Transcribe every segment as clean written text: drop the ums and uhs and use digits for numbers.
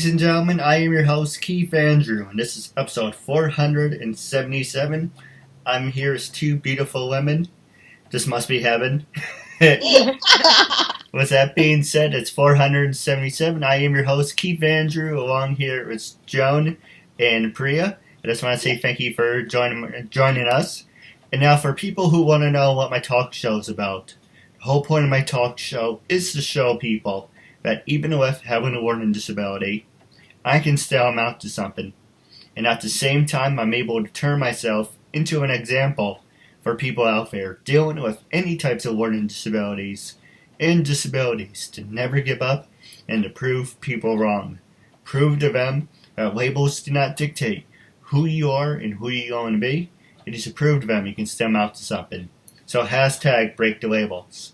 Ladies and gentlemen, I am your host, Keith Andrew, and this is episode 477. I'm here as two beautiful women. This must be heaven. With that being said, it's 477. I am your host, Keith Andrew, along here with Joan and Priya. I just want to say thank you for joining us. And now for people who want to know what my talk show is about, the whole point of my talk show is to show people that even with having a learning disability, I can still amount to something. And at the same time, I'm able to turn myself into an example for people out there dealing with any types of learning disabilities and disabilities to never give up and to prove people wrong. Prove to them that labels do not dictate who you are and who you're going to be. It is to prove to them you can still amount to something. So hashtag break the labels.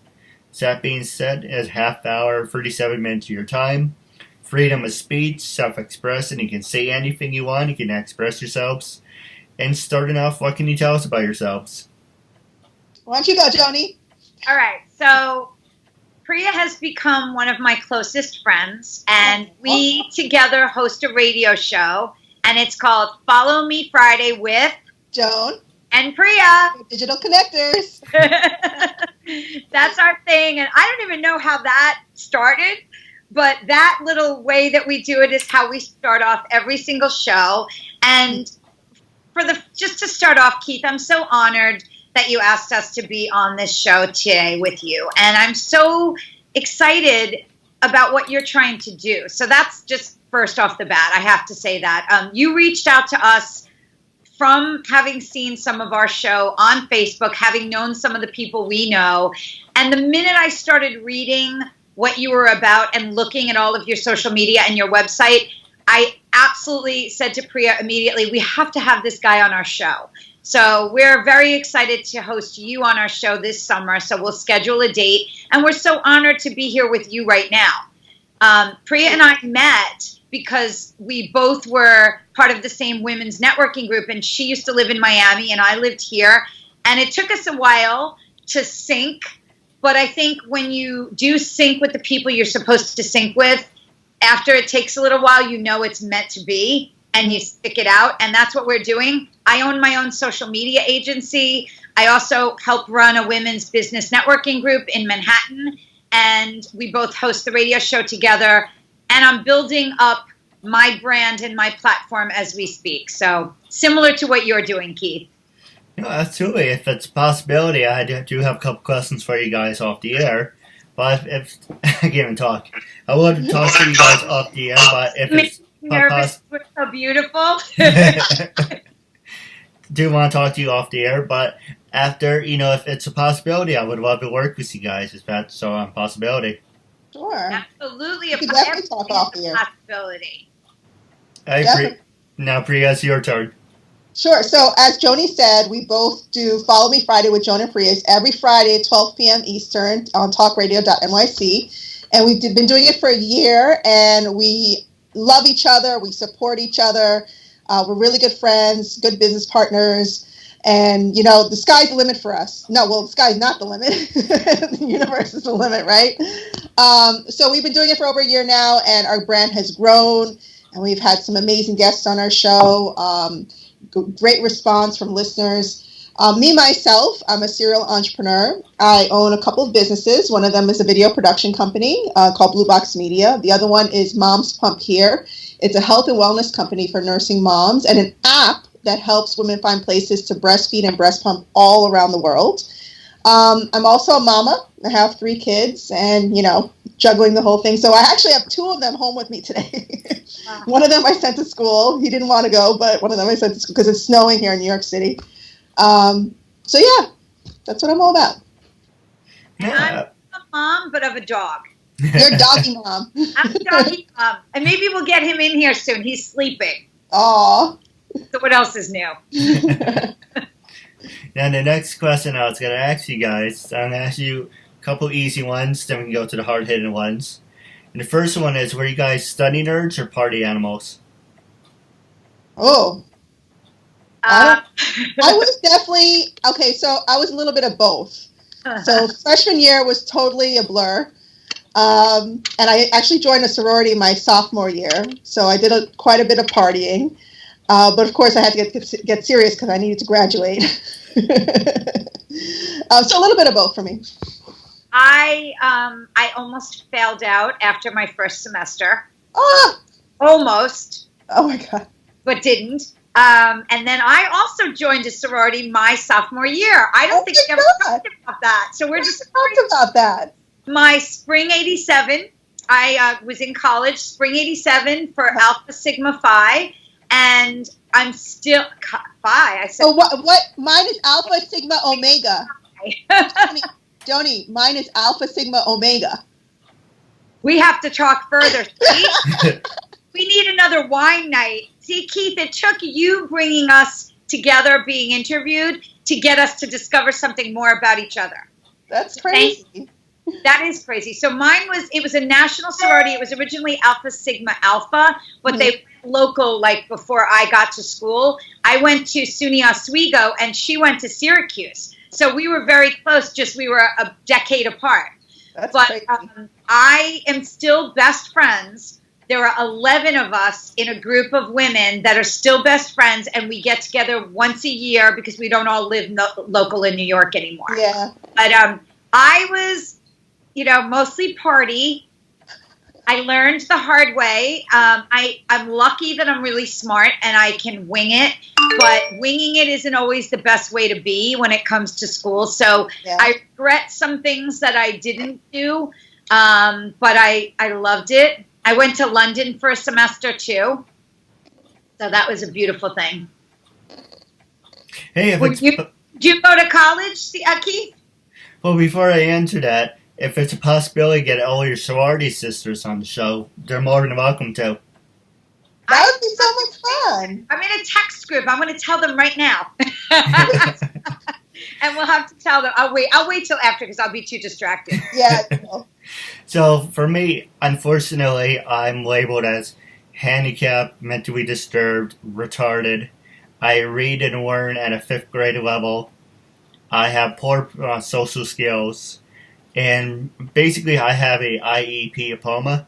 So that being said, it's half hour, 37 minutes of your time. Freedom of speech, self-expression. You can say anything you want. You can express yourselves. And starting off, what can you tell us about yourselves? Why don't you go, Joni? All right. So Priya has become one of my closest friends, and we together host a radio show, and it's called Follow Me Friday with Joan and Priya. Digital Connectors. That's our thing, and I don't even know how that started, but that little way that we do it is how we start off every single show. And just to start off, Keith, I'm so honored that you asked us to be on this show today with you, and I'm so excited about what you're trying to do. So that's just first off the bat, I have to say that. You reached out to us from having seen some of our show on Facebook, having known some of the people we know. And the minute I started reading what you were about and looking at all of your social media and your website, I absolutely said to Priya immediately, we have to have this guy on our show. So we're very excited to host you on our show this summer. So we'll schedule a date. And we're so honored to be here with you right now. Priya and I met because we both were part of the same women's networking group, and she used to live in Miami and I lived here, and it took us a while to sync, but I think when you do sync with the people you're supposed to sync with, after it takes a little while, you know it's meant to be, and you stick it out, and that's what we're doing. I own my own social media agency. I also help run a women's business networking group in Manhattan, and we both host the radio show together. And I'm building up my brand and my platform as we speak. So similar to what you're doing, Keith. No, absolutely. If it's a possibility, I do have a couple questions for you guys off the air. But if I can't even talk, I would talk to you guys off the air. But if it's nervous, we're so beautiful. Do want to talk to you off the air, but after, if it's a possibility, I would love to work with you guys. If that's a possibility. Sure. Absolutely. You can definitely talk off the air. Possibility. Now, Priya, it's your turn. Sure. So as Joni said, we both do Follow Me Friday with Joan and Priya every Friday at 12 p.m. Eastern on talkradio.nyc. And we've been doing it for a year, and we love each other. We support each other. We're really good friends, good business partners. And, the sky's the limit for us. No, well, the sky's not the limit. The universe is the limit, right? So we've been doing it for over a year now, and our brand has grown, and we've had some amazing guests on our show. Great response from listeners. Myself, I'm a serial entrepreneur. I own a couple of businesses. One of them is a video production company called Blue Box Media. The other one is Moms Pump Here. It's a health and wellness company for nursing moms, and an app that helps women find places to breastfeed and breast pump all around the world. I'm also a mama. I have 3 kids and, juggling the whole thing. So I actually have 2 of them home with me today. Wow. One of them I sent to school. He didn't want to go, but one of them I sent to school because it's snowing here in New York City. So yeah, that's what I'm all about. I'm a mom, but of a dog. You're a doggy mom. I'm a doggy mom. And maybe we'll get him in here soon. He's sleeping. Aw. So what else is new? Now, the next question I was going to ask you guys, I'm going to ask you a couple easy ones, then we can go to the hard-hitting ones. And the first one is, were you guys study nerds or party animals? Oh. I was definitely, so I was a little bit of both. So freshman year was totally a blur. And I actually joined a sorority my sophomore year, so I did quite a bit of partying. But of course, I had to get serious because I needed to graduate. So a little bit of both for me. I almost failed out after my first semester. Ah! Almost. Oh my God. But didn't. And then I also joined a sorority my sophomore year. I don't think we ever talked about that. So we're just talked about that. My spring 87. I was in college, spring 87 for Alpha Sigma Phi, and I'm still Phi. I said. So what? Mine is Alpha Sigma Omega. Joni, mine is Alpha Sigma Omega. We have to talk further. We need another wine night. See, Keith, it took you bringing us together, being interviewed, to get us to discover something more about each other. That's crazy. That is crazy. So it was a national sorority. It was originally Alpha Sigma Alpha, but they went local, like before I got to school. I went to SUNY Oswego and she went to Syracuse. So we were very close, just we were a decade apart. That's crazy. I am still best friends. There are 11 of us in a group of women that are still best friends, and we get together once a year because we don't all live local in New York anymore. Yeah. But I was, mostly party. I learned the hard way. I'm lucky that I'm really smart and I can wing it, but winging it isn't always the best way to be when it comes to school. So I regret some things that I didn't do, but I loved it. I went to London for a semester too, so that was a beautiful thing. Hey, did you go to college, Keith? Well, before I answer that, if it's a possibility to get all your sorority sisters on the show, they're more than welcome to. That would be so much fun. I'm in a text group. I'm going to tell them right now. And we'll have to tell them. I'll wait till after because I'll be too distracted. Yeah. So for me, unfortunately, I'm labeled as handicapped, mentally disturbed, retarded. I read and learn at a 5th grade level. I have poor social skills. And basically, I have a IEP diploma.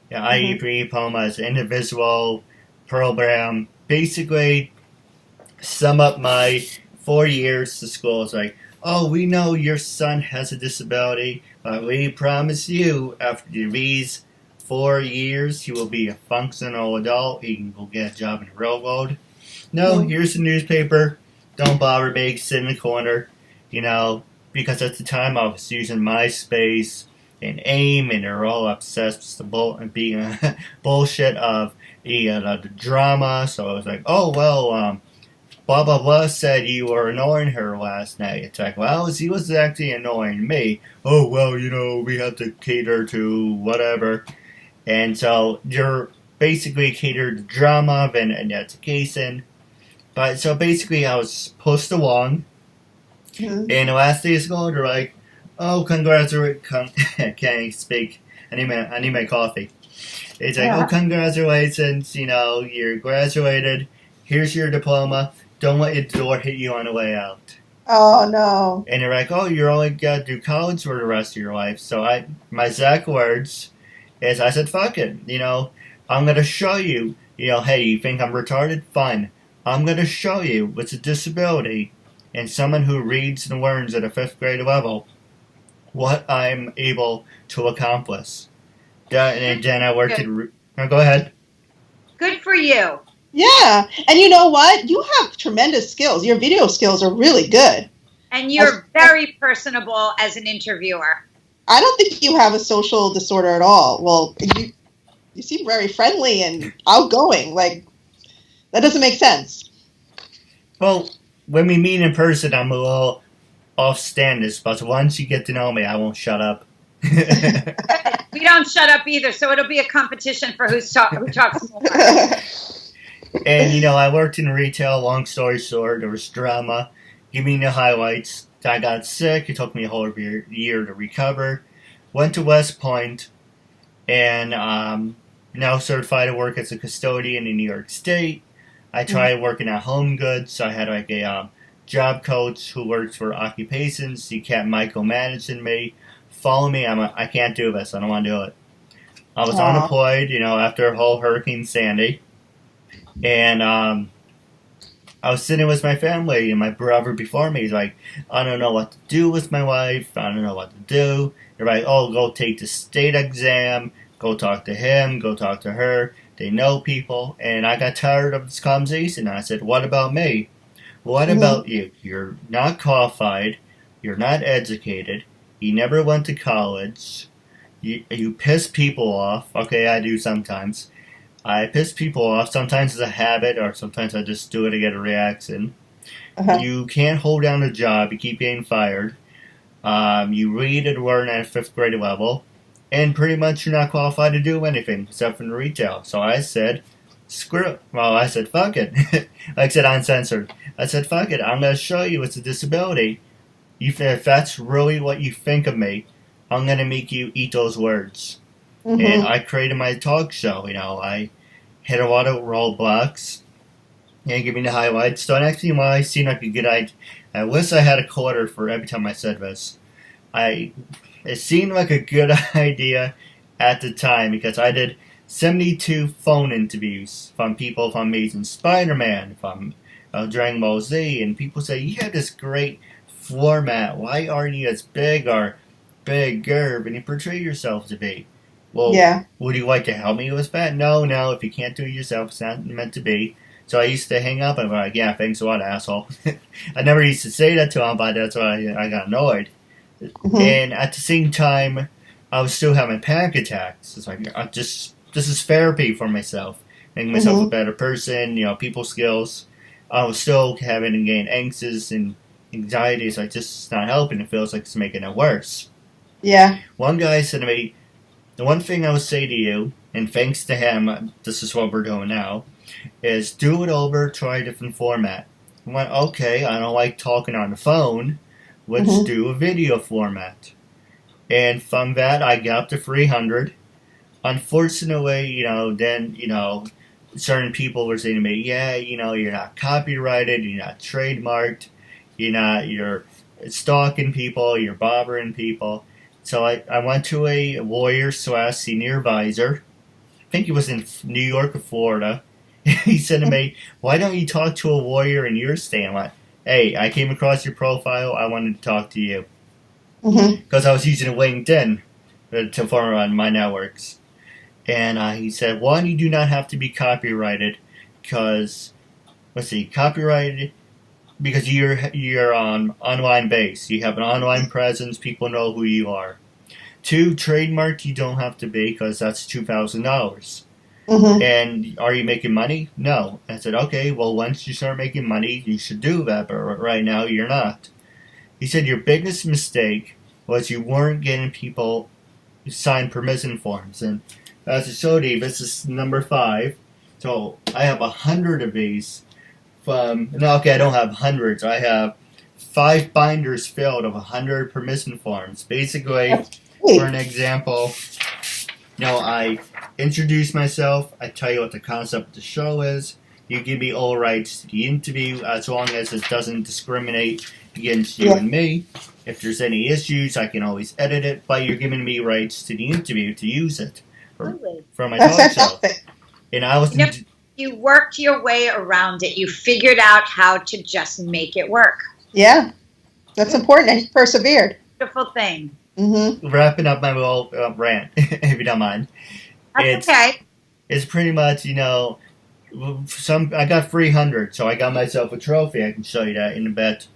The IEP diploma is an individual program. Basically, sum up my 4 years to school. It's like, oh, we know your son has a disability, but we promise you, after these 4 years, he will be a functional adult. He can go get a job in the railroad. No, here's the newspaper. Don't bother me. Sit in the corner. Because at the time I was using MySpace and AIM, and they're all obsessed with the being bullshit of the drama. So I was like, oh, well, blah, blah, blah said you were annoying her last night. It's like, well, she was actually annoying me. Oh, well, we have to cater to whatever. And so you're basically catered to drama and education. But so basically I was pushed along. And the last day of school, they're like, oh, congratulations. Can't speak. I need my coffee. It's like, oh, congratulations. You're graduated. Here's your diploma. Don't let your door hit you on the way out. Oh, no. And they're like, oh, you're only got to do college for the rest of your life. So my exact words is I said, fuck it. I'm going to show you. Hey, you think I'm retarded? Fine. I'm going to show you with a disability and someone who reads and learns at a 5th grade level what I'm able to accomplish. And then I worked at... go ahead. Good for you. Yeah. And you know what? You have tremendous skills. Your video skills are really good. And you're very personable as an interviewer. I don't think you have a social disorder at all. Well, you seem very friendly and outgoing. Like, that doesn't make sense. Well, when we meet in person, I'm a little off-standish, but once you get to know me, I won't shut up. We don't shut up either, so it'll be a competition for who talks more. And, I worked in retail, long story short, there was drama. Give me the highlights. I got sick, it took me a whole year to recover. Went to West Point, and now certified to work as a custodian in New York State. I tried working at Home Goods, so I had a job coach who works for occupations. He kept micromanaging me. follow me. I can't do this. I don't want to do it. I was Aw. unemployed, after whole Hurricane Sandy. And I was sitting with my family, and my brother before me is like, I don't know what to do with my wife. I don't know what to do. They're like, oh, go take the state exam. Go talk to him. Go talk to her. They know people. And I got tired of this conversation. And I said, what about me? What about you? You're not qualified. You're not educated. You never went to college. You piss people off. Okay, I do sometimes. I piss people off. Sometimes it's a habit, or sometimes I just do it to get a reaction. Uh-huh. You can't hold down a job. You keep getting fired. You read and learn at a 5th grade level. And pretty much you're not qualified to do anything except for retail. So I said, screw it. Well, I said, fuck it. Like I said, uncensored. I said, fuck it. I'm going to show you it's a disability. If that's really what you think of me, I'm going to make you eat those words. And I created my talk show. I hit a lot of roadblocks and give me the highlights. Don't ask me why. It seemed like a good idea. I wish I had a quarter for every time I said this. It seemed like a good idea at the time because I did 72 phone interviews from people from Amazing Spider-Man, from Dragon Ball Z, and people say, you have this great format. Why aren't you as big or bigger than you portray yourself to be? Well, would you like to help me with that? No, if you can't do it yourself, it's not meant to be. So I used to hang up and be like, yeah, thanks a lot, asshole. I never used to say that to him, but that's why I got annoyed. And at the same time, I was still having panic attacks. It's like, this is therapy for myself. Making myself a better person, people skills. I was still having to gain anxious and anxiety. It's like, this is not helping. It feels like it's making it worse. Yeah. One guy said to me, the one thing I would say to you, and thanks to him, this is what we're doing now, is do it over, try a different format. I went, okay, I don't like talking on the phone. Let's do a video format. And from that, I got up to 300. Unfortunately, then, certain people were saying to me, yeah, you're not copyrighted, you're not trademarked, you're stalking people, you're bothering people. So I went to a lawyer/senior advisor. I think he was in New York or Florida. He said to me, why don't you talk to a lawyer in your state? I went, hey, I came across your profile. I wanted to talk to you. Because I was using LinkedIn to form my networks. And he said, one, you do not have to be copyrighted because, copyrighted because you're on online base. You have an online presence. People know who you are. 2, trademark you don't have to be because that's $2,000. And are you making money? No. I said, okay, well, once you start making money, you should do that, but right now you're not. He said your biggest mistake was you weren't getting people to sign permission forms. And as I showed you, this is number 5. So I have 100 of these. I don't have hundreds. I have 5 binders filled of 100 permission forms. Basically, for an example, I introduce myself. I tell you what the concept of the show is. You give me all rights to the interview as long as it doesn't discriminate against you and me. If there's any issues, I can always edit it, but you're giving me rights to the interview to use it for my talk show. And I was... You worked your way around it. You figured out how to just make it work. Yeah. That's important. And you persevered. Beautiful thing. Wrapping up my little rant, if you don't mind. That's okay. It's pretty much, I got 300, so I got myself a trophy. I can show you that in a bit.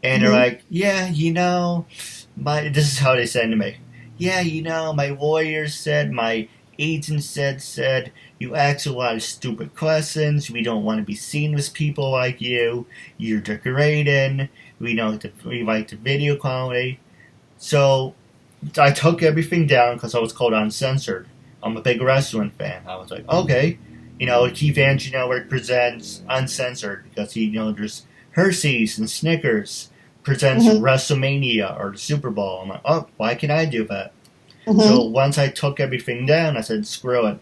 And they're like, yeah, this is how they said to me. Yeah, my lawyer said, my agent said, you ask a lot of stupid questions. We don't want to be seen as people like you. You're degrading. We like the video quality. So I took everything down because I was called uncensored. I'm a big wrestling fan. I was like, okay, KeithAndrewNetWork presents uncensored because there's Hershey's and Snickers presents WrestleMania or the Super Bowl. I'm like, oh, why can't I do that? So once I took everything down, I said, screw it.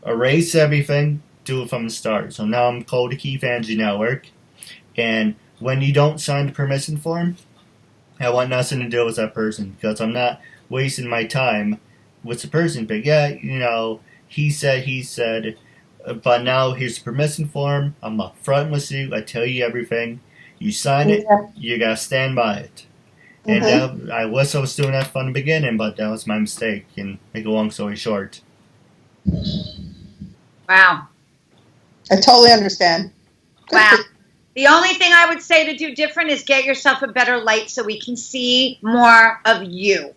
Erase everything, do it from the start. So now I'm called the KeithAndrewNetWork. And when you don't sign the permission form, I want nothing to do with that person because I'm not wasting my time with the person. But yeah, he said, but now here's the permission form. I'm upfront with you. I tell you everything. You sign it. Yeah. You gotta stand by it. And I was doing that from the beginning, but that was my mistake. And make a long story short. Wow. I totally understand. Wow. The only thing I would say to do different is get yourself a better light so we can see more of you.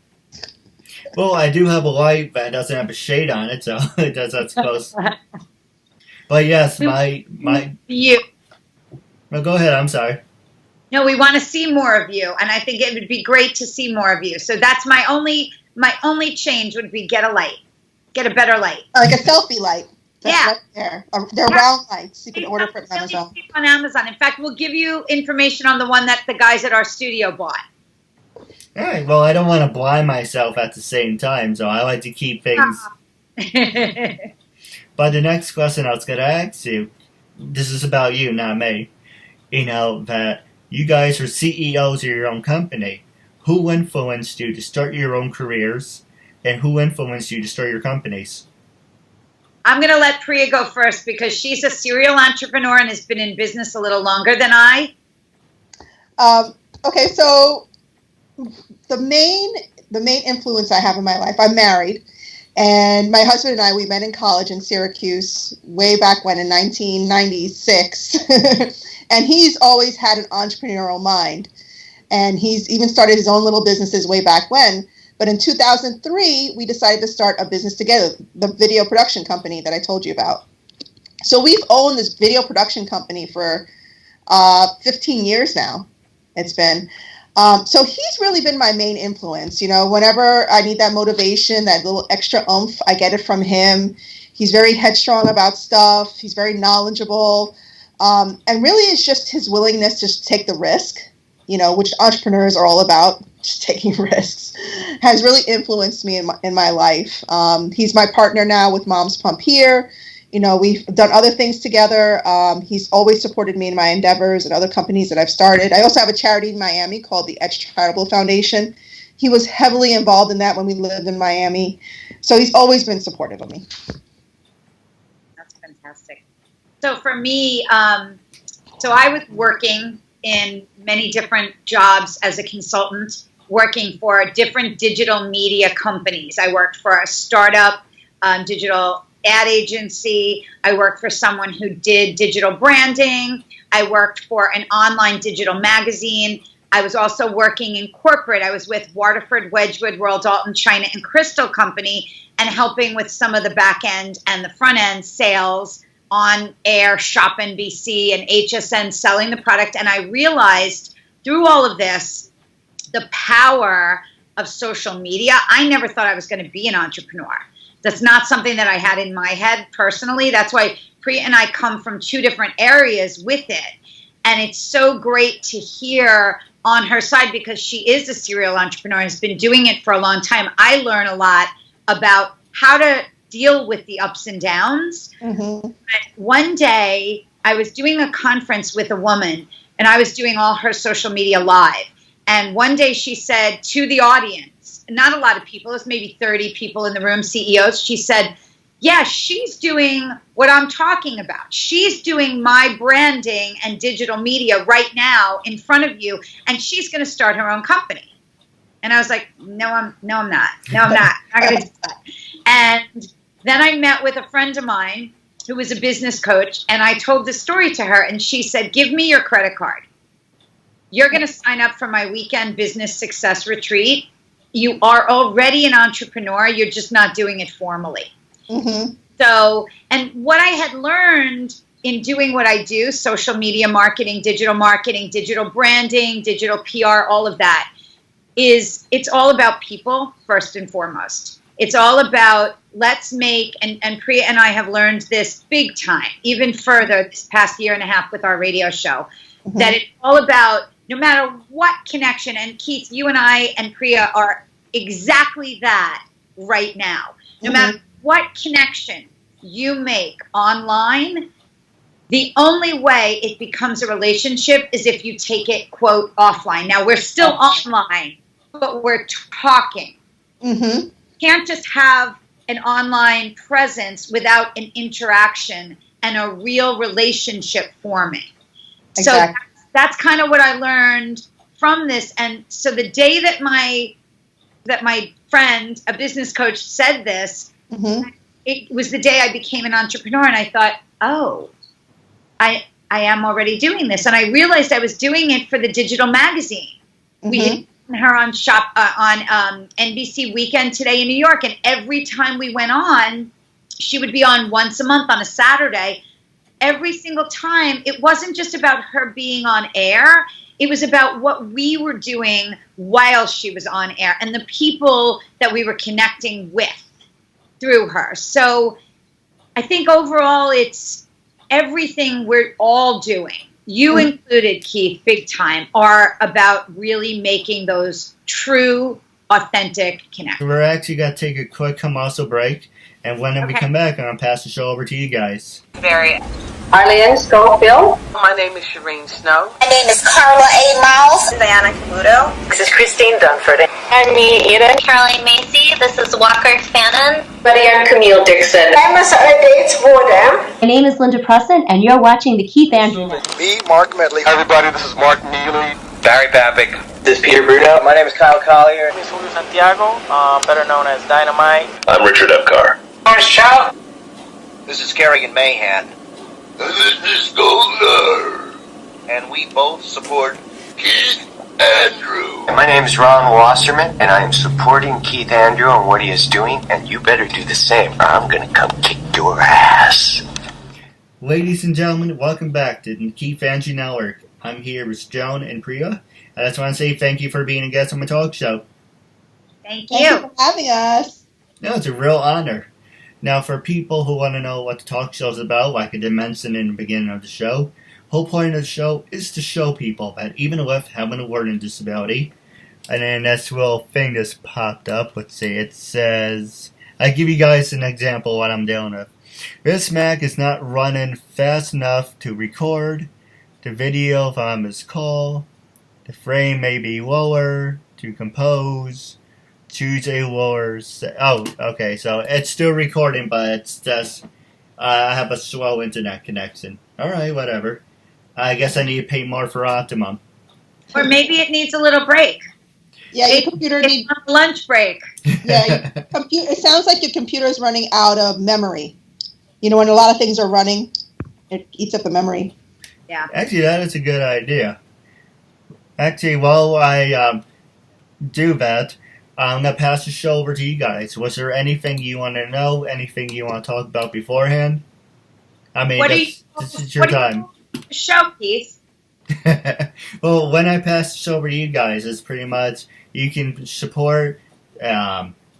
Well, I do have a light, but it doesn't have a shade on it, so that's close. But yes, my you. No, go ahead. I'm sorry. No, we want to see more of you, and I think it would be great to see more of you. So that's my only change would be get a light, get a better light, like a selfie light. That's right there. They're round lights. You can order from Amazon. On Amazon. In fact, we'll give you information on the one that the guys at our studio bought. All right. Well, I don't want to blind myself at the same time, so I like to keep things. But the next question I was going to ask you, this is about you, not me. That you guys are CEOs of your own company. Who influenced you to start your own careers, and who influenced you to start your companies? I'm going to let Priya go first because she's a serial entrepreneur and has been in business a little longer than I. Okay, so the main influence I have in my life, I'm married, and my husband and I, we met in college in Syracuse way back when in 1996. And he's always had an entrepreneurial mind. And he's even started his own little businesses way back when. But in 2003, we decided to start a business together, the video production company that I told you about. So we've owned this video production company for 15 years now. It's been. So he's really been my main influence. Whenever I need that motivation, that little extra oomph, I get it from him. He's very headstrong about stuff. He's very knowledgeable. And really it's just his willingness to take the risk, which entrepreneurs are all about, just taking risks, has really influenced me in my life. He's my partner now with Mom's Pump Here. We've done other things together. He's always supported me in my endeavors and other companies that I've started. I also have a charity in Miami called the Edge Charitable Foundation. He was heavily involved in that when we lived in Miami. So he's always been supportive of me. That's fantastic. So for me, so I was working in many different jobs as a consultant, working for different digital media companies. I worked for a startup digital ad agency. I worked for someone who did digital branding. I worked for an online digital magazine. I was also working in corporate. I was with Waterford, Wedgwood, Royal Dalton, China, and Crystal Company, and helping with some of the back end and the front end sales on air, Shop NBC, and HSN selling the product. And I realized through all of this, the power of social media. I never thought I was going to be an entrepreneur. That's not something that I had in my head personally. That's why Priya and I come from two different areas with it. And it's so great to hear on her side because she is a serial entrepreneur and has been doing it for a long time. I learn a lot about how to deal with the ups and downs. Mm-hmm. One day I was doing a conference with a woman and I was doing all her social media live. And one day she said to the audience, not a lot of people, it was maybe 30 people in the room, CEOs, she said, yeah, she's doing what I'm talking about. She's doing my branding and digital media right now in front of you, and she's going to start her own company. And I was like, no, I'm not. I'm not going to do that. And then I met with a friend of mine who was a business coach, and I told this story to her, and she said, give me your credit card. You're going to sign up for my weekend business success retreat. You are already an entrepreneur. You're just not doing it formally. Mm-hmm. So, and what I had learned in doing what I do, social media marketing, digital branding, digital PR, all of that, is it's all about people first and foremost. It's all about let's make, and Priya and I have learned this big time, even further this past year and a half with our radio show, mm-hmm. that it's all about no matter what connection, and Keith, you and I and Priya are exactly that right now. No mm-hmm. matter what connection you make online, the only way it becomes a relationship is if you take it, quote, offline. Now, we're still online, but we're talking. Mm-hmm. You can't just have an online presence without an interaction and a real relationship forming. Exactly. So that's kind of what I learned from this. And so the day that my friend, a business coach, said this, Mm-hmm. it was the day I became an entrepreneur, and I thought, oh, I am already doing this. And I realized I was doing it for the digital magazine. Mm-hmm. We had seen her on NBC Weekend Today in New York, and every time we went on, she would be on once a month on a Saturday. Every single time, it wasn't just about her being on air. It was about what we were doing while she was on air and the people that we were connecting with through her. So I think overall it's everything we're all doing, you included, Keith, big time, are about really making those true, authentic connections. We're actually going to take a quick commercial break, and when we come back, I'm going to pass the show over to you guys. Very. Arlene Schofield. My name is Shireen Snow. My name is Carla A. Miles. Diana Camuto. This is Christine Dunford. I'm me, Eden. Caroline Macy. This is Walker Fannin. And Camille Dixon. I'm Sarah Dates Fordham. My name is Linda Preston, and you're watching the Keith Andrew Network. Me, Mark Medley. Hi everybody, this is Mark Neely. Barry Papick. This is Peter Bruno. My name is Kyle Collier. My name is Julio Santiago, better known as Dynamite. I'm Richard Epcar. Morris Chow. This is Kerrigan Mahan. This is Goldner. And we both support Keith Andrew. My name is Ron Wasserman, and I am supporting Keith Andrew and what he is doing, and you better do the same, or I'm going to come kick your ass. Ladies and gentlemen, welcome back to the Keith Andrew Network. I'm here with Joan and Priya. I just want to say thank you for being a guest on my talk show. Thank you. Thank you for having us. No, it's a real honor. Now, for people who want to know what the talk show is about, like I did mention in the beginning of the show, the whole point of the show is to show people that even with having a learning disability, and then this little thing just popped up, let's see, it says, I give you guys an example of what I'm dealing with. This Mac is not running fast enough to record the video if I'm his call. The frame may be lower to compose. Choose a lower. Okay, so it's still recording, but it's just I have a slow internet connection. All right, whatever. I guess I need to pay more for Optimum. Or maybe it needs a little break. Yeah, your computer needs a lunch break. Yeah, it sounds like your computer is running out of memory. You know, when a lot of things are running, it eats up the memory. Yeah. Actually, that is a good idea. Actually, while I do that, I'm going to pass the show over to you guys. Was there anything you want to know? Anything you want to talk about beforehand? I mean, this is your time. Show, Keith. Well, when I pass the show over to you guys, it's pretty much you can support,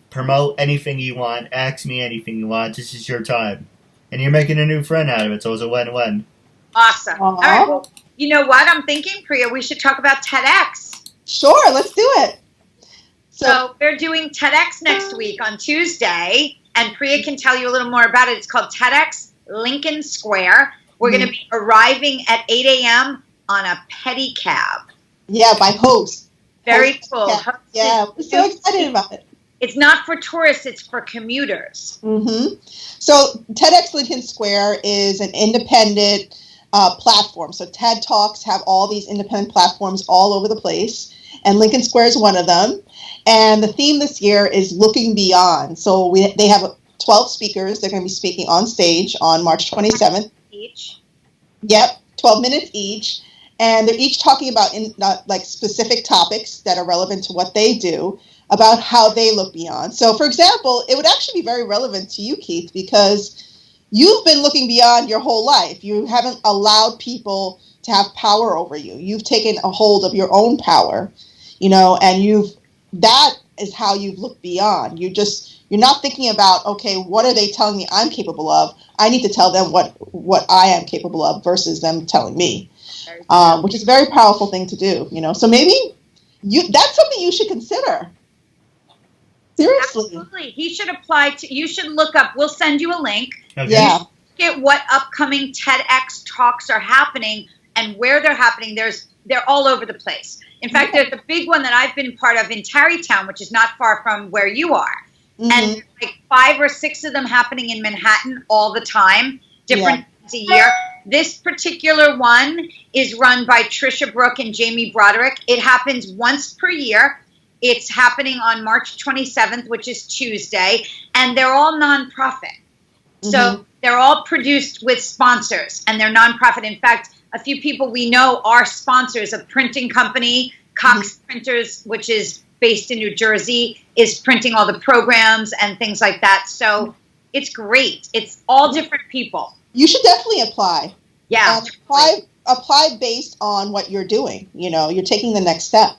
promote anything you want, ask me anything you want. This is your time. And you're making a new friend out of it, so it's a win-win. Awesome. All right, well, you know what I'm thinking, Priya? We should talk about TEDx. Sure, let's do it. So we're doing TEDx next week on Tuesday, and Priya can tell you a little more about it. It's called TEDx Lincoln Square. We're going to be arriving at 8 a.m. on a pedicab. Yeah, by host. Very cool. Yeah, we're so excited about it. It's not for tourists, it's for commuters. Mm-hmm. So TEDx Lincoln Square is an independent platform. So TED Talks have all these independent platforms all over the place, and Lincoln Square is one of them. And the theme this year is looking beyond. So they have 12 speakers. They're going to be speaking on stage on March 27th. Each. Yep, 12 minutes each. And they're each talking about like specific topics that are relevant to what they do, about how they look beyond. So, for example, it would actually be very relevant to you, Keith, because you've been looking beyond your whole life. You haven't allowed people to have power over you. You've taken a hold of your own power, you know, and that is how you've looked beyond. You're not thinking about, okay, what are they telling me I'm capable of? I need to tell them what I am capable of versus them telling me, which is a very powerful thing to do, you know. So maybe that's something you should consider. Seriously. Absolutely. He should apply to, you should look up, we'll send you a link. Okay. Yeah. Get what upcoming TEDx talks are happening and where they're happening. There's they're all over the place. In fact, there's a big one that I've been part of in Tarrytown, which is not far from where you are. And like 5 or 6 of them happening in Manhattan all the time, different times a year. This particular one is run by Trisha Brook and Jamie Broderick. It happens once per year. It's happening on March 27th, which is Tuesday, and they're all nonprofit. So they're all produced with sponsors, and they're nonprofit. In fact, a few people we know are sponsors. A printing company, Cox Printers, which is based in New Jersey, is printing all the programs and things like that. So it's great. It's all different people. You should definitely apply. Yeah. Apply based on what you're doing. You know, you're taking the next step.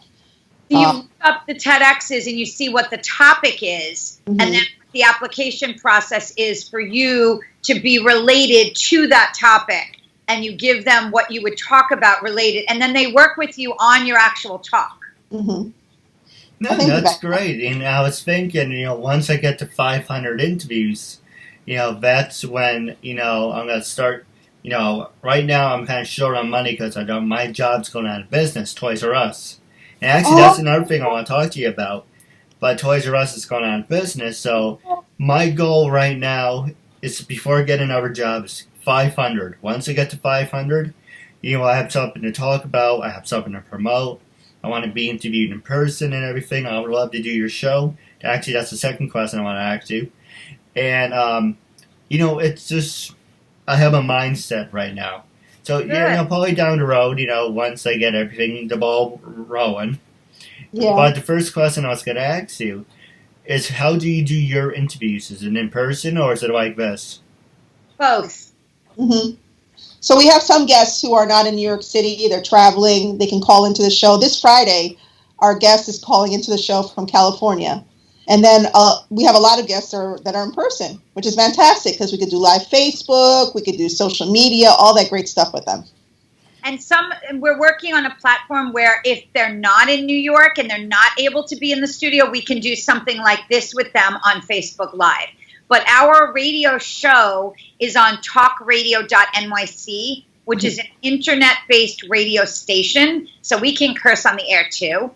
You look up the TEDx's and you see what the topic is, and then the application process is for you to be related to that topic, and you give them what you would talk about related, and then they work with you on your actual talk. No, that's great. And I was thinking, you know, once I get to 500 interviews, you know, that's when, you know, I'm going to start, you know, right now I'm kind of short on money because my job's going out of business, Toys R Us. And actually, that's another thing I want to talk to you about. But Toys R Us is going out of business, so my goal right now is, before I get another job, is 500. Once I get to 500, you know, I have something to talk about, I have something to promote, I want to be interviewed in person and everything. I would love to do your show. Actually, that's the second question I want to ask you. And, you know, it's just, I have a mindset right now. So, you know, probably down the road, you know, once I get everything, the ball rolling. Yeah. But the first question I was going to ask you is, how do you do your interviews? Is it in person or is it like this? Both. So we have some guests who are not in New York City. They're traveling. They can call into the show. This Friday, our guest is calling into the show from California. And then we have a lot of guests that are in person, which is fantastic because we could do live Facebook, we could do social media, all that great stuff with them. And we're working on a platform where if they're not in New York and they're not able to be in the studio, we can do something like this with them on Facebook Live. But our radio show is on talkradio.nyc, which is an internet-based radio station, so we can curse on the air too.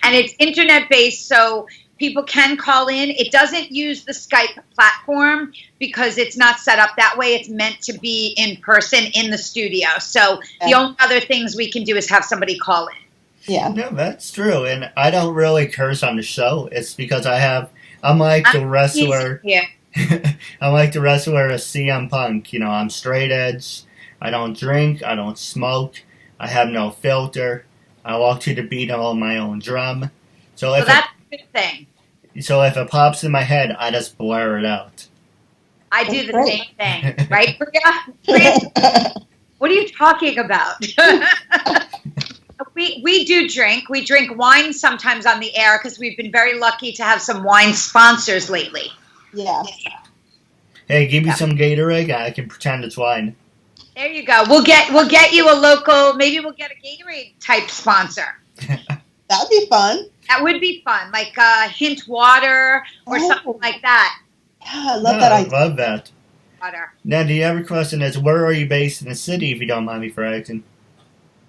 And it's internet-based, so people can call in. It doesn't use the Skype platform because it's not set up that way. It's meant to be in person in the studio. So the only other things we can do is have somebody call in. Yeah. No, that's true. And I don't really curse on the show. It's because I'm like the wrestler. I'm like the wrestler of CM Punk. You know, I'm straight edge. I don't drink. I don't smoke. I have no filter. I walk to the beat of my own drum. So that's a good thing. So if it pops in my head, I just blur it out. I do the same thing, right, Priya? What are you talking about? We do drink. We drink wine sometimes on the air because we've been very lucky to have some wine sponsors lately. Yeah. Hey, give me some Gatorade. I can pretend it's wine. There you go. We'll get you a local. Maybe we'll get a Gatorade type sponsor. That'd be fun. That would be fun, like Hint Water or something like that. Yeah, I love that idea. I love that. Water. Now, the other question is, where are you based in the city, if you don't mind me for asking?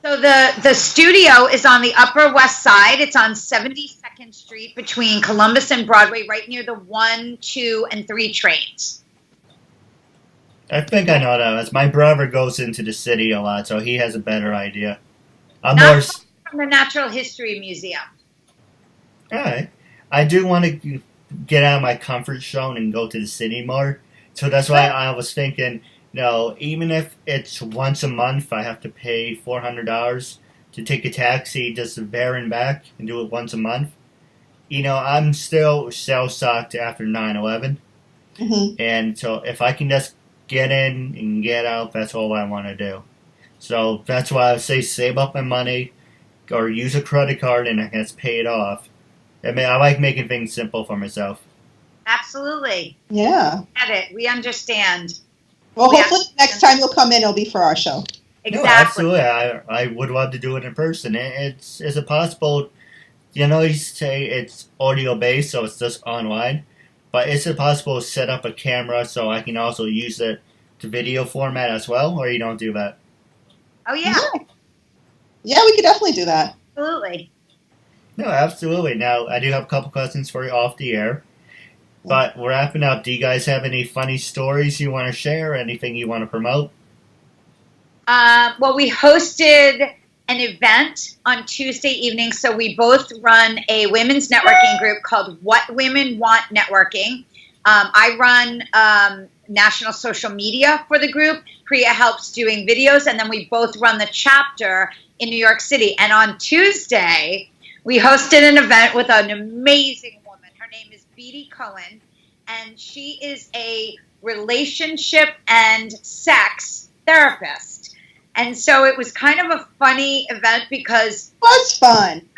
So the studio is on the Upper West Side. It's on 72nd Street between Columbus and Broadway, right near the 1, 2, and 3 trains. I think I know that. My brother goes into the city a lot, so he has a better idea. I'm not from the Natural History Museum. All right. I do want to get out of my comfort zone and go to the city more. So that's why I was thinking, you know, even if it's once a month, I have to pay $400 to take a taxi just there and back and do it once a month. You know, I'm still shell-shocked after 9/11. And so if I can just get in and get out, that's all I want to do. So that's why I would say save up my money or use a credit card and I can just pay it off. I mean, I like making things simple for myself. Absolutely. Yeah. Get it. We understand. Well, hopefully next time you'll come in, it'll be for our show. Exactly. No, absolutely. I would love to do it in person. Is it possible, you know, you say it's audio-based, so it's just online, but is it possible to set up a camera so I can also use it to video format as well, or you don't do that? Oh, yeah. Yeah, we could definitely do that. Absolutely. No, absolutely. Now, I do have a couple questions for you off the air. But wrapping up, do you guys have any funny stories you want to share? Anything you want to promote? Well, we hosted an event on Tuesday evening. So we both run a women's networking group called What Women Want Networking. I run national social media for the group. Priya helps doing videos. And then we both run the chapter in New York City. And on Tuesday, we hosted an event with an amazing woman. Her name is Beatty Cohen, and she is a relationship and sex therapist. And so it was kind of a funny event because it was fun.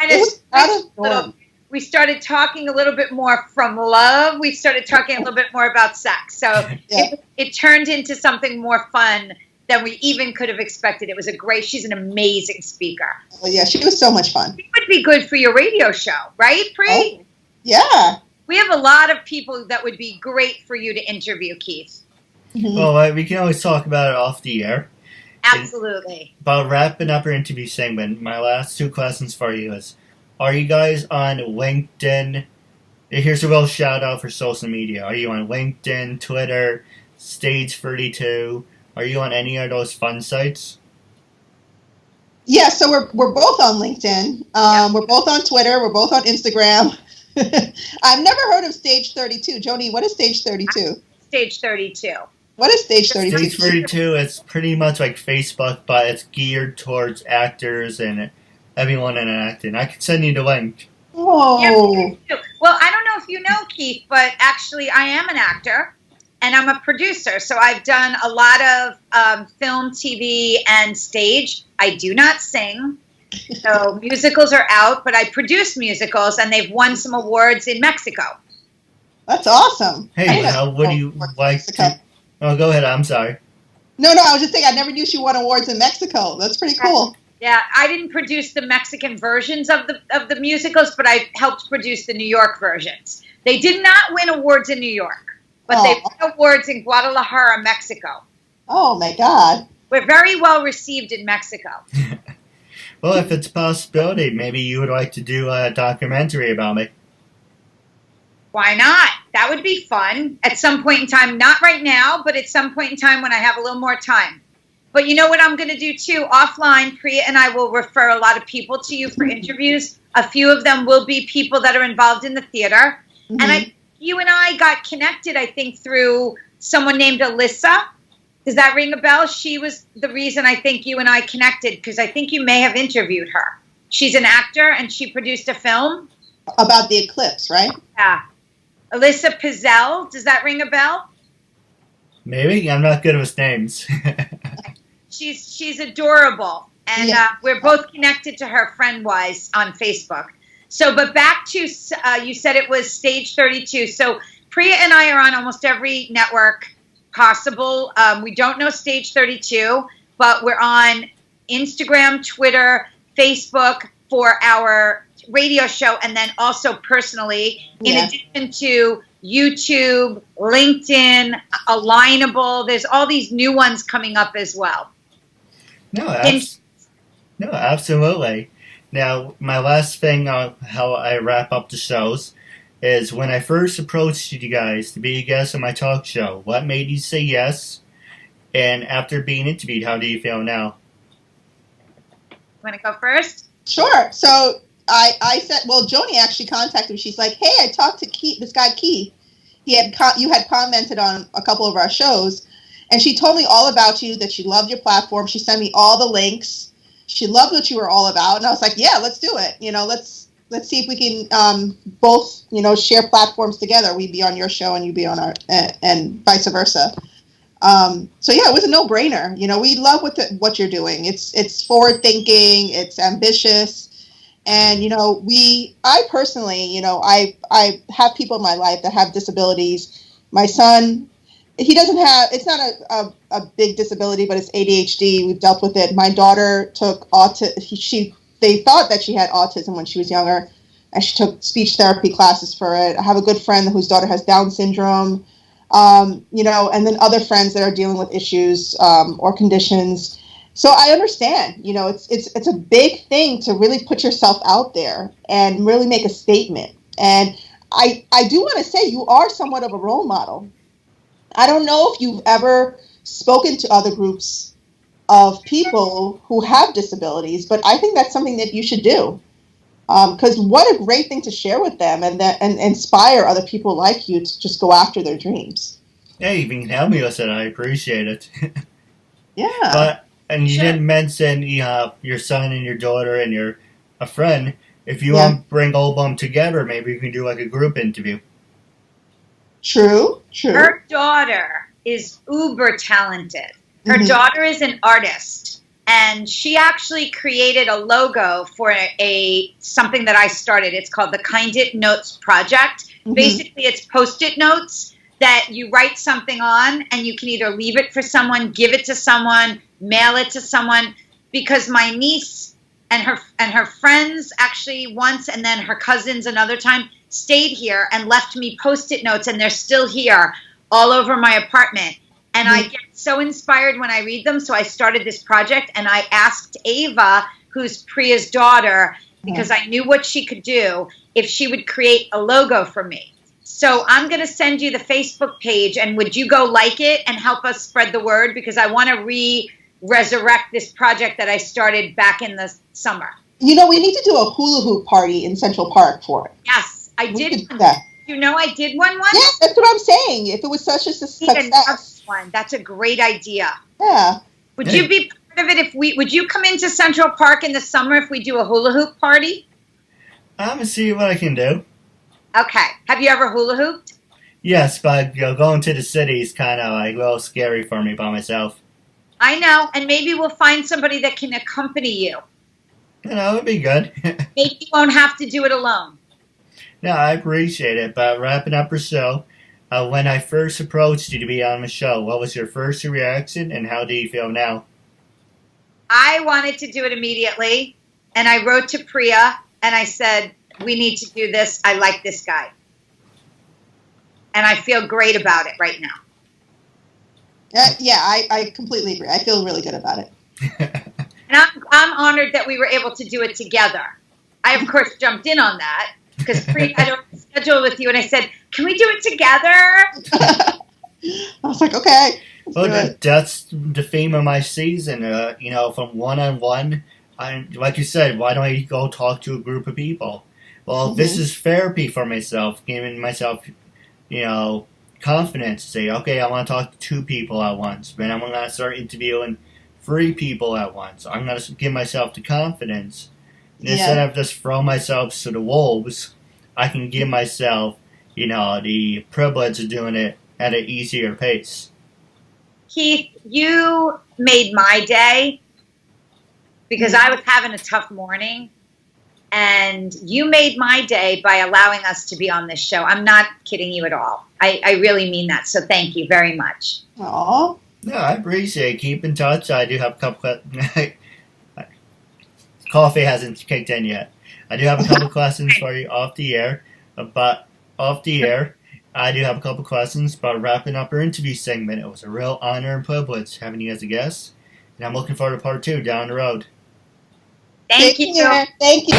We started talking a little bit more from love. We started talking a little bit more about sex. So it turned into something more fun than we even could have expected. It was she's an amazing speaker. Oh, yeah, she was so much fun. It would be good for your radio show, right, Pri? Oh, yeah. We have a lot of people that would be great for you to interview, Keith. Mm-hmm. Well, we can always talk about it off the air. Absolutely. And about wrapping up our interview segment, my last two questions for you is, are you guys on LinkedIn? Here's a real shout out for social media. Are you on LinkedIn, Twitter, Stage 32? Are you on any of those fun sites? Yeah, so we're both on LinkedIn. We're both on Twitter. We're both on Instagram. I've never heard of Stage 32. Joni, what is Stage 32? Stage 32. What is Stage 32? Stage 32 is pretty much like Facebook, but it's geared towards actors and everyone in acting. I can send you the link. Oh. Yeah, well, I don't know if you know, Keith, but actually I am an actor. And I'm a producer, so I've done a lot of film, TV, and stage. I do not sing, so musicals are out, but I produce musicals, and they've won some awards in Mexico. That's awesome. Hey, what do you like to... Oh, go ahead, I'm sorry. No, I was just saying, I never knew she won awards in Mexico. That's pretty cool. Yeah, I didn't produce the Mexican versions of the musicals, but I helped produce the New York versions. They did not win awards in New York. But they won awards in Guadalajara, Mexico. Oh, my God. We're very well received in Mexico. Well, if it's a possibility, maybe you would like to do a documentary about me. Why not? That would be fun at some point in time. Not right now, but at some point in time when I have a little more time. But you know what I'm going to do, too? Offline, Priya and I will refer a lot of people to you for interviews. A few of them will be people that are involved in the theater. Mm-hmm. And you and I got connected, I think, through someone named Alyssa. Does that ring a bell? She was the reason I think you and I connected, because I think you may have interviewed her. She's an actor, and she produced a film. About the eclipse, right? Yeah. Alyssa Pizzell. Does that ring a bell? Maybe. I'm not good with names. She's adorable, and we're both connected to her friend-wise on Facebook. So, but back to, you said it was Stage 32. So Priya and I are on almost every network possible. We don't know Stage 32, but we're on Instagram, Twitter, Facebook for our radio show, and then also personally, in addition to YouTube, LinkedIn, Alignable. There's all these new ones coming up as well. No, absolutely. Now, my last thing on how I wrap up the shows is when I first approached you guys to be a guest on my talk show, what made you say yes? And after being interviewed, how do you feel now? Want to go first? Sure. So I said, well, Joni actually contacted me. She's like, hey, I talked to Keith, this guy Keith. You had commented on a couple of our shows, and she told me all about you, that she loved your platform. She sent me all the links. She loved what you were all about, and I was like, yeah, let's do it. Let's see if we can both, share platforms together. We'd be on your show and you'd be on our, and vice versa. So yeah, it was a no-brainer. We love what you're doing. It's forward-thinking, it's ambitious, and I personally, I have people in my life that have disabilities. My son, he doesn't have, it's not a big disability, but it's ADHD. We've dealt with it. My daughter took they thought that she had autism when she was younger, and she took speech therapy classes for it. I have a good friend whose daughter has Down syndrome, and then other friends that are dealing with issues or conditions. So I understand, you know, it's a big thing to really put yourself out there and really make a statement. And I do want to say you are somewhat of a role model. I don't know if you've ever spoken to other groups of people who have disabilities, but I think that's something that you should do. Because what a great thing to share with them and inspire other people like you to just go after their dreams. Yeah, you can help me with it. I appreciate it. Yeah. And you didn't mention you have your son and your daughter and a friend. If you want to bring all of them together, maybe you can do like a group interview. True. Her daughter is uber talented. Her daughter is an artist, and she actually created a logo for something that I started. It's called the Kind It Notes Project. Basically, it's Post-it notes that you write something on, and you can either leave it for someone, give it to someone, mail it to someone. Because my niece and her friends actually once, and then her cousins another time, stayed here and left me Post-it notes, and they're still here all over my apartment. And I get so inspired when I read them. So I started this project, and I asked Ava, who's Priya's daughter, because I knew what she could do, if she would create a logo for me. So I'm going to send you the Facebook page, and would you go like it and help us spread the word? Because I want to resurrect this project that I started back in the summer. You know, we need to do a hula hoop party in Central Park for it. Yes, I did. You know, I did one once. Yeah, that's what I'm saying. If it was such a success. One. That's a great idea. Yeah. Would you be part of it would you come into Central Park in the summer if we do a hula hoop party? I'm going to see what I can do. Okay. Have you ever hula hooped? Yes, but going to the city is kind of like a little scary for me by myself. I know, and maybe we'll find somebody that can accompany you. You know, it'd be good. Maybe you won't have to do it alone. No, I appreciate it, but wrapping up our show, when I first approached you to be on the show, what was your first reaction, and how do you feel now? I wanted to do it immediately, and I wrote to Priya, and I said, we need to do this. I like this guy. And I feel great about it right now. I completely agree. I feel really good about it. And I'm honored that we were able to do it together. I, of course, jumped in on that because Priya had a schedule with you, and I said, can we do it together? I was like, okay. Well, that's the theme of my season, you know, from one-on-one. Like you said, why don't I go talk to a group of people? Well, this is therapy for myself, giving myself, you know, confidence to say, okay, I want to talk to 2 people at once. Then I'm going to start interviewing 3 people at once. I'm going to give myself the confidence. And instead of just throw myself to the wolves, I can give myself, you know, the privilege of doing it at an easier pace. Keith, you made my day because I was having a tough morning. And you made my day by allowing us to be on this show. I'm not kidding you at all. I really mean that. So thank you very much. Aww. No, I appreciate it. Keep in touch. I do have a couple coffee hasn't kicked in yet. I do have a couple questions for you off the air. I do have a couple questions about wrapping up our interview segment. It was a real honor and privilege having you as a guest. And I'm looking forward to part 2 down the road. Thank you. Thank you.